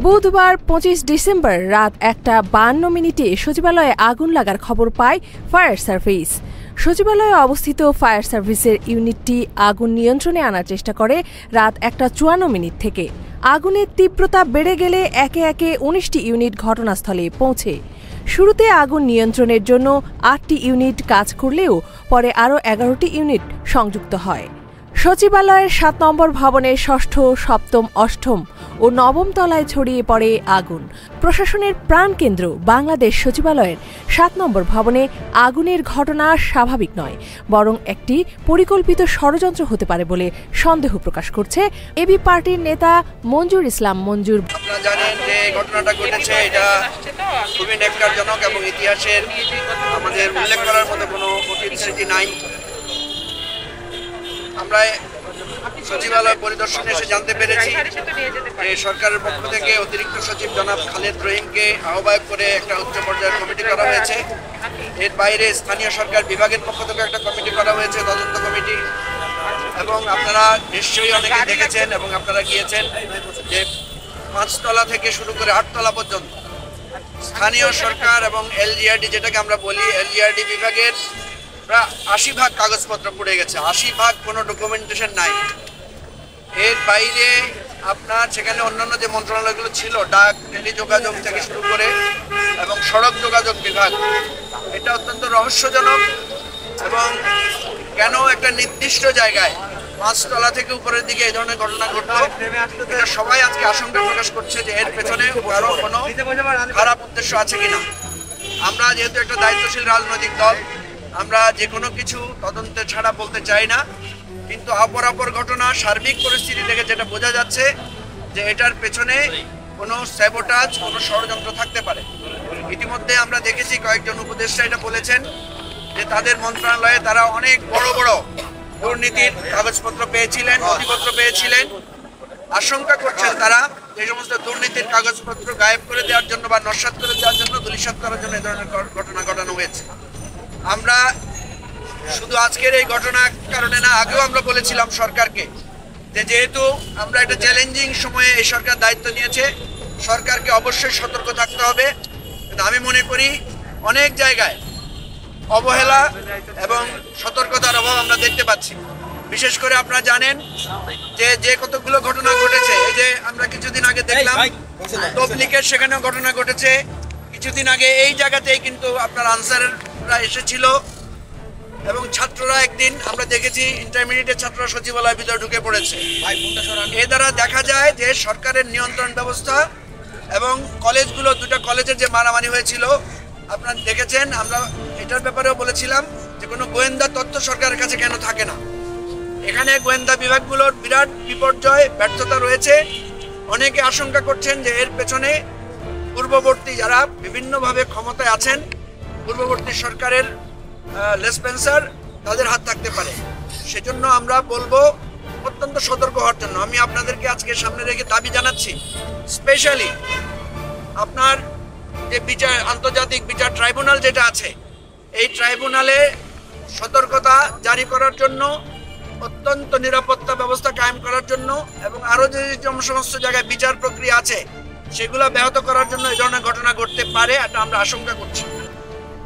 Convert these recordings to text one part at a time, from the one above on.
বুধবার ২৫ ডিসেম্বর রাত ১:৫২ সচিবালয়ে আগুন লাগার খবর পায় ফায়ার সার্ভিস। সচিবালয়ে অবস্থিত ফায়ার সার্ভিসের ইউনিটটি আগুন নিয়ন্ত্রণে আনার চেষ্টা করে রাত ১:৫৪ থেকে। আগুনের তীব্রতা বেড়ে গেলে একে একে ১৯টি ইউনিট ঘটনাস্থলে পৌঁছে। শুরুতে আগুন নিয়ন্ত্রণের জন্য ৮টি ইউনিট কাজ করলেও পরে আরও ১১টি ইউনিট সংযুক্ত হয়। সচিবালয়ের ৭ নম্বর ভবনের ষষ্ঠ, সপ্তম, অষ্টম ও নবম তলায় ছড়িয়ে পড়ে আগুন। প্রশাসনের প্রাণকেন্দ্র বাংলাদেশ সচিবালয়ের ৭ নম্বর ভবনে আগুনের ঘটনা স্বাভাবিক নয়, বরং একটি পরিকল্পিত ষড়যন্ত্র হতে পারে বলে সন্দেহ প্রকাশ করছে এবি পার্টির নেতা মঞ্জুর ইসলাম মঞ্জুর। আপনারা জানেন যে ঘটনাটা ঘটেছে, এটা খুবই ন্যাক্কারজনক এবং ইতিহাসের আমাদের উল্লেখ করার মতো কোনো কঠিন স্মৃতি নাই। আমরা সচিবালয় পরিদর্শনে এসে জানতে পেরেছি যে সরকারের পক্ষ থেকে অতিরিক্ত সচিব জনাব খালেদ রহিমকে আহ্বায়ক করে একটা উচ্চ পর্যায়ের কমিটি করা হয়েছে। এর বাইরে স্থানীয় সরকার বিভাগের পক্ষ থেকে একটা কমিটি করা হয়েছে, তদন্ত কমিটি। এবং আপনারা নিশ্চয়ই অনেকে দেখেছেন এবং আপনারা গিয়েছেন যে ৫ তলা থেকে শুরু করে ৮ তলা পর্যন্ত স্থানীয় সরকার এবং এলজিআরডি, যেটাকে আমরা বলি এলজিআরডি বিভাগের প্রায় ৮০ ভাগ কাগজপত্র পড়ে গেছে, ৮০ ভাগ কোনো ডকুমেন্টেশন নাই। এর বাইরে আপনার সেখানে অন্যান্য যে মন্ত্রণালয়গুলো ছিল, ডাক, টেলিযোগাযোগ থেকে শুরু করে এবং সড়ক যোগাযোগ বিভাগ, এটা অত্যন্ত রহস্যজনক। এবং কেন একটা নির্দিষ্ট জায়গায় ৫ তলা থেকে উপরের দিকে এই ধরনের ঘটনা ঘটলো, এটা সবাই আজকে আশঙ্কা প্রকাশ করছে যে এর পেছনে কারো কোনো খারাপ উদ্দেশ্য আছে কিনা। আমরা যেহেতু একটা দায়িত্বশীল রাজনৈতিক দল, আমরা যে কোনো কিছু তদন্তের ছাড়া বলতে চাই না, কিন্তু অপরাপর ঘটনা সার্বিক পরিস্থিতি থেকে যেটা বোঝা যাচ্ছে যে এটার পেছনে কোনো স্যাবোটাজ, কোনো ষড়যন্ত্র থাকতে পারে। ইতিমধ্যে আমরা দেখেছি কয়েকজন উপদেষ্টা এটা বলেছেন যে তাদের মন্ত্রণালয়ে তারা অনেক বড় বড় দুর্নীতির কাগজপত্র পেয়েছিলেন, নথিপত্র পেয়েছিলেন। আশঙ্কা করছেন তারা যে সমস্ত দুর্নীতির কাগজপত্র গায়েব করে দেওয়ার জন্য বা নস্যাৎ করে দেওয়ার জন্য, ধূলিসাৎ করার জন্য এই ধরনের ঘটনা ঘটানো হয়েছে। আমরা শুধু আজকের এই ঘটনার কারণে না, আগেও আমরা বলেছিলাম সরকারকে যে যেহেতু আমরা একটা চ্যালেঞ্জিং সময়ে এই সরকার দায়িত্ব নিয়েছে, সরকারকে অবশ্যই সতর্ক থাকতে হবে। কিন্তু আমি মনে করি অনেক জায়গায় অবহেলা এবং সতর্কতার অভাব আমরা দেখতে পাচ্ছি। বিশেষ করে আপনারা জানেন যে কতগুলো ঘটনা ঘটেছে, এই যে আমরা কিছুদিন আগে দেখলাম তবলিগের সেখানেও ঘটনা ঘটেছে। কিছুদিন আগে এই জায়গাতেই কিন্তু আপনার আনসাররা এসেছিল এবং ছাত্ররা একদিন আমরা দেখেছি ইন্টারমিডিয়েটের ছাত্ররা সচিবালয়ের ভিতরে ঢুকে পড়েছে। এ দ্বারা দেখা যায় যে সরকারের নিয়ন্ত্রণ ব্যবস্থা এবং কলেজগুলো, দুটো কলেজের যে মারামারি হয়েছিল আপনারা দেখেছেন। আমরা এটার ব্যাপারেও বলেছিলাম যে কোনো গোয়েন্দা তথ্য সরকারের কাছে কেন থাকে না। এখানে গোয়েন্দা বিভাগগুলোর বিরাট বিপর্যয়, ব্যর্থতা রয়েছে। অনেকে আশঙ্কা করছেন যে এর পেছনে পূর্ববর্তী যারা বিভিন্নভাবে ক্ষমতায় আছেন, পূর্ববর্তী সরকারের লেসপেন্সার, তাদের হাত থাকতে পারে। সেজন্য আমরা বলবো অত্যন্ত সতর্ক হওয়ার জন্য। আমি আপনাদেরকে আজকে সামনে রেখে দাবি জানাচ্ছি, স্পেশালি আপনার যে বিচার, আন্তর্জাতিক বিচার ট্রাইব্যুনাল যেটা আছে, এই ট্রাইব্যুনালে সতর্কতা জারি করার জন্য, অত্যন্ত নিরাপত্তা ব্যবস্থা কায়েম করার জন্য এবং আরও যে সমস্ত জায়গায় বিচার প্রক্রিয়া আছে সেগুলো ব্যাহত করার জন্য এই ধরনের ঘটনা ঘটতে পারে, এটা আমরা আশঙ্কা করছি।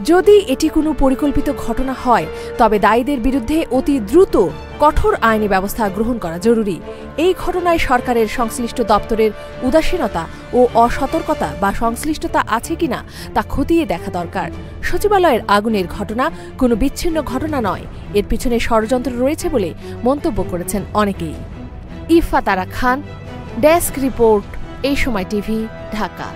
যদি এটি কোনো পরিকল্পিত ঘটনা হয় তবে দায়ীদের বিরুদ্ধে অতি দ্রুত কঠোর আইনি ব্যবস্থা গ্রহণ করা জরুরি। এই ঘটনায় সরকারের সংশ্লিষ্ট দপ্তরের উদাসীনতা ও অসতর্কতা বা সংশ্লিষ্টতা আছে কিনা তা খতিয়ে দেখা দরকার। সচিবালয়ের আগুনের ঘটনা কোনো বিচ্ছিন্ন ঘটনা নয়, এর পিছনে ষড়যন্ত্র রয়েছে বলে মন্তব্য করেছেন অনেকেই। ইফা তারা খান, ডেস্ক রিপোর্ট, এই সময় টিভি, ঢাকা।